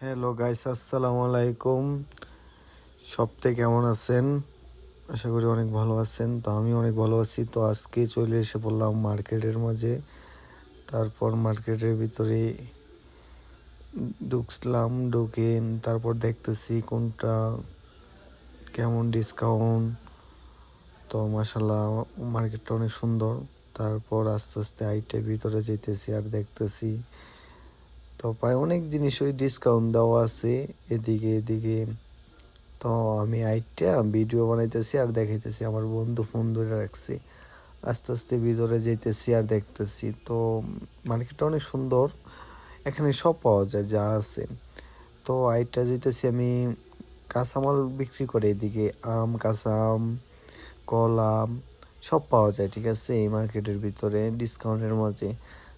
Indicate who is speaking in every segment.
Speaker 1: Hello guys, আসসালামু আলাইকুম। সপ্তাহে কেমন আছেন? আশা করি অনেক ভালো আছেন। তো আমি অনেক ভালো আছি। তো আজকে চলে এসে পড়লাম মার্কেটের মাঝে। তারপর মার্কেটের ভিতরে ঢুকলাম, ঢুকে তারপর দেখতেছি কোনটা কেমন ডিসকাউন্ট। তো মাশাল্লাহ মার্কেটটা অনেক সুন্দর। তারপর আস্তে আস্তে আইটের ভিতরে যেতেছি আর দেখতেছি, তো প্রায় অনেক জিনিস ওই ডিসকাউন্ট দেওয়া আছে এদিকে এদিকে। তো আমি আইটা ভিডিও বানাইতেছি আর দেখাইতেছি, আমার বন্ধু ফোন ধরে রাখছি। আস্তে আস্তে ভিতরে যাইতেছি আর দেখতেছি, তো মার্কেটটা অনেক সুন্দর। এখানে সব পাওয়া যায় যা আছে। তো আইটা যেতেছি আমি, কাঁচামাল বিক্রি করে এদিকে আম, কাঁচা আম, কলা সব পাওয়া যায়, ঠিক আছে, এই মার্কেটের ভিতরে ডিসকাউন্টের মাঝে।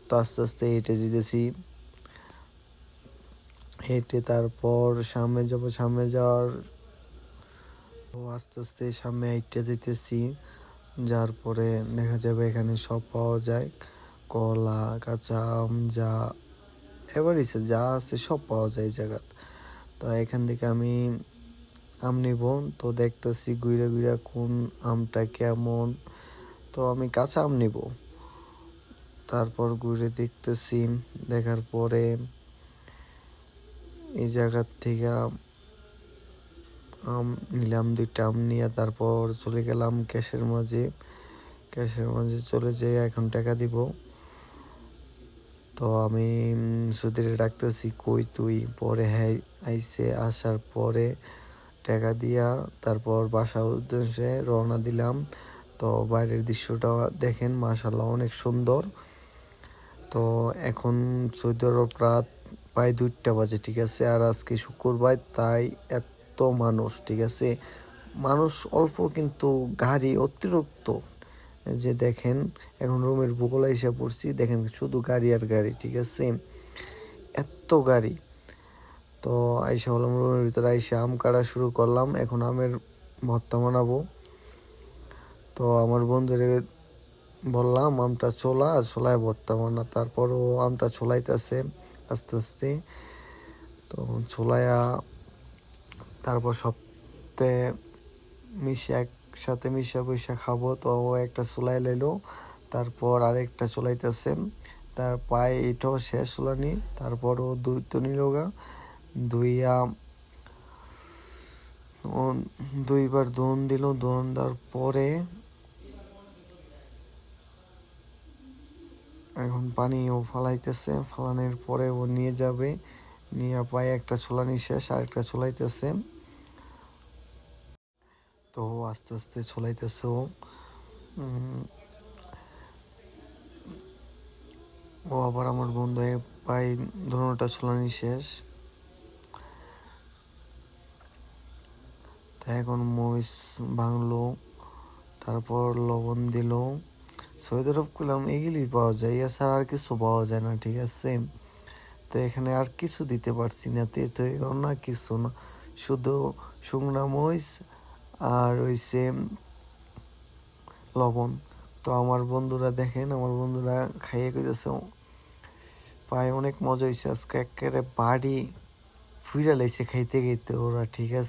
Speaker 1: তো আস্তে আস্তে হেঁটে যেতেছি, হেঁটে তারপর সামনে যাব। সামনে যাওয়ার তো আস্তে আস্তে সামনে হাইটে যেতেছি, যার পরে দেখা যাবে এখানে সব পাওয়া যায়। কলা, কাঁচা আম, যা এভারেজে যা আছে সব পাওয়া যায় এই জায়গা। তো এখান থেকে আমি আম নিব। তো দেখতেছি ঘুরে ঘুরে কোন আমটা কেমন। তো আমি কাঁচা আম নিব। তারপর ঘুরে দেখতেছি, দেখার পরে এই জায়গার থেকে আম নিলাম, দুইটা আম নিয়ে তারপর চলে গেলাম ক্যাশের মাঝে। ক্যাশের মাঝে চলে যেয়ে এখন টাকা দিব। তো আমি সুধীরে ডাকতেছি, কই তুই? পরে হ্যাঁ আইসে, আসার পরে টাকা দিয়া তারপর বাসা উদ্দেশ্যে রওনা দিলাম। তো বাইরের দৃশ্যটা দেখেন, মাশাল্লাহ অনেক সুন্দর। তো এখন সৌদি আরব রাত প্রায় 2টা বাজে, ঠিক আছে। আর আজকে শুক্রবার, তাই এত মানুষ, ঠিক আছে। মানুষ অল্প কিন্তু গাড়ি অতিরিক্ত। যে দেখেন এখন রুমের ভূগোলে এসে পড়ছি, দেখেন শুধু গাড়ি আর গাড়ি, ঠিক আছে, এত গাড়ি। তো আইসা হলাম রুমের ভিতরে, আইসা আম কাটা শুরু করলাম। এখন আমের ভর্তা বানাবো। তো আমার বন্ধুরে বললাম আমটা ছোলায় ভর্তা বানা। তারপরও আমটা ছোলাইতেছে আস্তে আস্তে। তো ছোলায়া তারপর সপ্তাহে মিশে একসাথে মিশা বৈশা খাবো। তো ও একটা চুলাই লাইলো, তারপর আরেকটা চুলাইতেছে। তার পায়ে এটাও শেষ চুলানি। তারপর ও দুই তো নিলোগা, ধুইয়া ও দুইবার দোন দিল। দোন দেওয়ার পরে এখন পানি ও ফালাইতেছে। ফালানোর পরে ও নিয়ে যাবে, নিয়ে পায়ে একটা চুলানি শেষ, আরেকটা চুলাইতেছে। তো আস্তে আস্তে চলাইতেছে ও। ও আবার আমার বন্ধু প্রায় ধরুনটা চলানি শেষ। তা এখন মরিচ ভাঙলো, তারপর লবণ দিল। সৌদি আরব করলাম এগুলি পাওয়া যায়, এছাড়া আর কিছু পাওয়া যায় না, ঠিক আছে। তো এখানে আর কিছু দিতে পারছি না, তেতো না কিছু না, শুধু শুকনা মরিচ আর হইছে লবণ। তো আমার বন্ধুরা দেখেন, আমার বন্ধুরা খাইয়ে কইতেছে পায়ে অনেক মজা হয়েছে আজকে, একেবারে বাড়ি ফুইরা লাইছে খাইতে খাইতে ওরা, ঠিক আছে।